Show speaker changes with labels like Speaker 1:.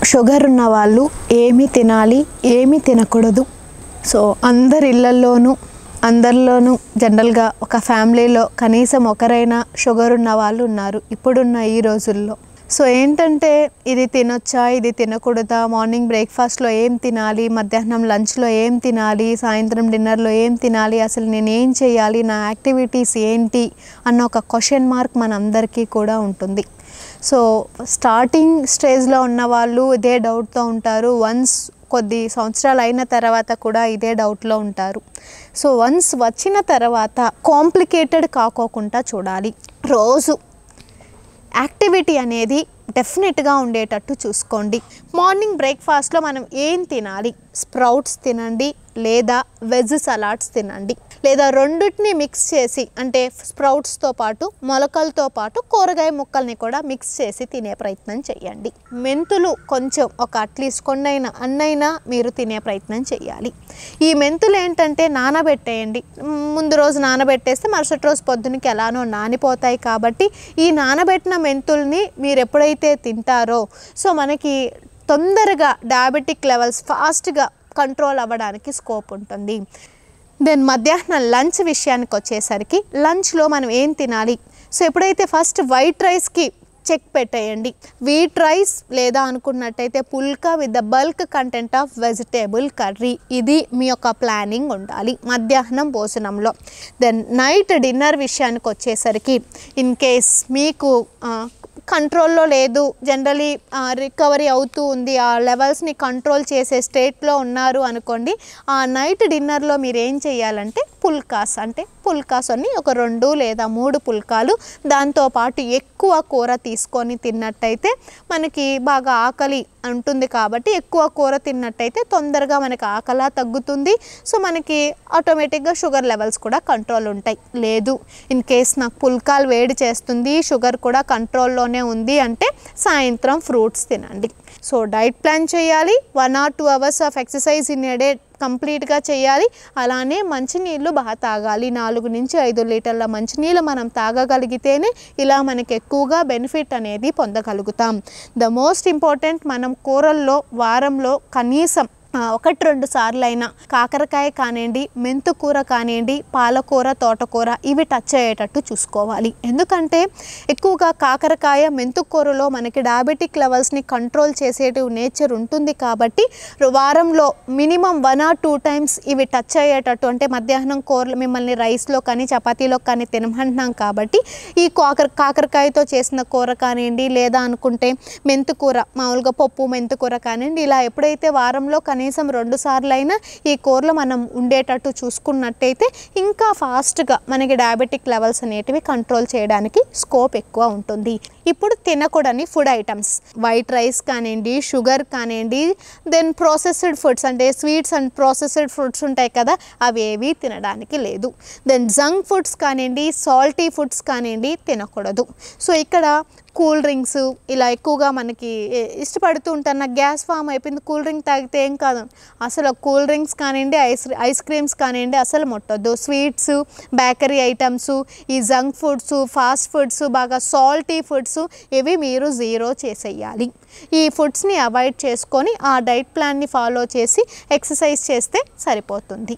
Speaker 1: Sugar ఉన్న వాళ్ళు ఏమి తినాలి, ఏమి తినకూడదు. సో అందరిలోనూ జనరల్గా ఒక ఫ్యామిలీలో కనీసం ఒకరైనా షుగర్ ఉన్న వాళ్ళు ఉన్నారు ఇప్పుడున్న ఈ రోజుల్లో. సో ఏంటంటే ఇది తినొచ్చా, ఇది తినకూడదా, మార్నింగ్ బ్రేక్ఫాస్ట్లో ఏం తినాలి, మధ్యాహ్నం లంచ్లో ఏం తినాలి, సాయంత్రం డిన్నర్లో ఏం తినాలి, అసలు నేను ఏం చేయాలి, నా యాక్టివిటీస్ ఏంటి అన్న ఒక క్వశ్చన్ మార్క్ మనందరికీ కూడా ఉంటుంది. సో స్టార్టింగ్ స్టేజ్లో ఉన్న వాళ్ళు ఇదే డౌట్తో ఉంటారు. వన్స్ కొద్ది సంవత్సరాలు అయిన తర్వాత కూడా ఇదే డౌట్లో ఉంటారు. సో వన్స్ వచ్చిన తర్వాత కాంప్లికేటెడ్ కాకోకుండా చూడాలి. రోజు యాక్టివిటీ అనేది డెఫినెట్గా ఉండేటట్టు చూసుకోండి. మార్నింగ్ బ్రేక్ఫాస్ట్లో మనం ఏం తినాలి? స్ప్రౌట్స్ తినండి, లేదా వెజ్ సలాడ్స్ తినండి, లేదా రెండింటిని మిక్స్ చేసి, అంటే స్ప్రౌట్స్తో పాటు మొలకలతో పాటు కూరగాయ ముక్కల్ని కూడా మిక్స్ చేసి తినే ప్రయత్నం చేయండి. మెంతులు కొంచెం ఒక అట్లీస్ట్ కొన్నైనా అన్నైనా మీరు తినే ప్రయత్నం చేయాలి. ఈ మెంతులు ఏంటంటే నానబెట్టేయండి. ముందు రోజు నానబెట్టేస్తే మరుసటి రోజు పొద్దునకి ఎలానో నానిపోతాయి. కాబట్టి ఈ నానబెట్టిన మెంతుల్ని మీరు ఎప్పుడైతే తింటారో సో మనకి తొందరగా డయాబెటిక్ లెవెల్స్ ఫాస్ట్గా కంట్రోల్ అవ్వడానికి స్కోప్ ఉంటుంది. దెన్ మధ్యాహ్నం లంచ్ విషయానికి వచ్చేసరికి లంచ్లో మనం ఏం తినాలి? సో ఎప్పుడైతే ఫస్ట్ వైట్ రైస్కి చెక్ పెట్టేయండి. వీట్ రైస్ లేదా అనుకున్నట్టయితే pulka with the bulk content of vegetable curry, ఇది మీ యొక్క ప్లానింగ్ ఉండాలి మధ్యాహ్నం భోజనంలో. దెన్ నైట్ డిన్నర్ విషయానికి వచ్చేసరికి ఇన్ కేస్ మీకు కంట్రోల్లో లేదు, జనరలీ రికవరీ అవుతూ ఉంది, ఆ లెవెల్స్ని కంట్రోల్ చేసే స్టేట్లో ఉన్నారు అనుకోండి, ఆ నైట్ డిన్నర్లో మీరు ఏం చేయాలంటే పుల్కాస్, అంటే పుల్కాస్ అన్ని ఒక 2 లేదా 3 పుల్కాలు, దాంతోపాటు ఎక్కువ కూర తీసుకొని తిన్నట్టయితే మనకి బాగా ఆకలి ఉంటుంది. కాబట్టి ఎక్కువ కూర తిన్నట్టయితే తొందరగా మనకి ఆకలి తగ్గుతుంది. సో మనకి ఆటోమేటిక్గా షుగర్ లెవెల్స్ కూడా కంట్రోల్ ఉంటాయి. లేదు ఇన్ కేస్ నాకు పుల్కాలు వేడి చేస్తుంది, షుగర్ కూడా కంట్రోల్లోనే ఉంది అంటే సాయంత్రం ఫ్రూట్స్ తినండి. సో డైట్ ప్లాన్ చేయాలి. 1 or 2 hours of exercise in a day కంప్లీట్గా చేయాలి. అలానే మంచినీళ్ళు బాగా తాగాలి. 4 నుంచి 5 లీటర్ల మంచినీళ్ళు మనం తాగగలిగితేనే ఇలా మనకి ఎక్కువగా బెనిఫిట్ అనేది పొందగలుగుతాం. ద మోస్ట్ ఇంపార్టెంట్, మనం కూరల్లో వారంలో కనీసం 1-2 సార్లు అయినా కాకరకాయ కానివ్వండి, మెంతు కూర కానివ్వండి, పాలకూర, తోటకూర ఇవి టచ్ అయ్యేటట్టు చూసుకోవాలి. ఎందుకంటే ఎక్కువగా కాకరకాయ, మెంతు కూరలో మనకి డయాబెటిక్ లెవెల్స్ని కంట్రోల్ చేసేటి నేచర్ ఉంటుంది. కాబట్టి వారంలో మినిమం 1 or 2 times ఇవి టచ్ అయ్యేటట్టు, అంటే మధ్యాహ్నం కూరలు మిమ్మల్ని రైస్లో కానీ చపాతీలో కానీ తినమంటున్నాం కాబట్టి ఈ కాకరకాయతో చేసిన కూర కానివ్వండి, లేదా అనుకుంటే మెంతు కూర, మామూలుగా పప్పు మెంతు కూర కానివ్వండి, ఇలా ఎప్పుడైతే వారంలో కనీసం 2 సార్లు అయినా ఈ కూరలు మనం ఉండేటట్టు చూసుకున్నట్టయితే ఇంకా ఫాస్ట్గా మనకి డయాబెటిక్ లెవెల్స్ అనేటివి కంట్రోల్ చేయడానికి స్కోప్ ఎక్కువ ఉంటుంది. ఇప్పుడు తినకూడని ఫుడ్ ఐటమ్స్, వైట్ రైస్ కానివ్వండి, షుగర్ కానివ్వండి, దెన్ ప్రాసెస్డ్ ఫుడ్స్ అంటే స్వీట్స్ అండ్ ప్రాసెస్డ్ ఫుడ్స్ ఉంటాయి కదా, అవి ఏవి తినడానికి లేదు. దెన్ జంక్ ఫుడ్స్ కానివ్వండి, సాల్టీ ఫుడ్స్ కానివ్వండి తినకూడదు. సో ఇక్కడ కూల్ డ్రింక్స్ ఇలా ఎక్కువగా మనకి ఇష్టపడుతూ ఉంటారు. నాకు గ్యాస్ ఫామ్ అయిపోయింది, కూల్ డ్రింక్ తాగితే ఏం కాదు, అసలు కూల్ డ్రింక్స్ కానివ్వండి, ఐస్ క్రీమ్స్ కానివ్వండి అసలు ముట్టొద్దు. స్వీట్స్, బేకరీ ఐటమ్స్, ఈ జంక్ ఫుడ్స్, ఫాస్ట్ ఫుడ్స్, బాగా సాల్టీ ఫుడ్స్ ఇవి మీరు 0 చేసేయాలి. ఈ ఫుడ్స్ని అవాయిడ్ చేసుకొని ఆ డైట్ ప్లాన్ని ఫాలో చేసి ఎక్సర్సైజ్ చేస్తే సరిపోతుంది.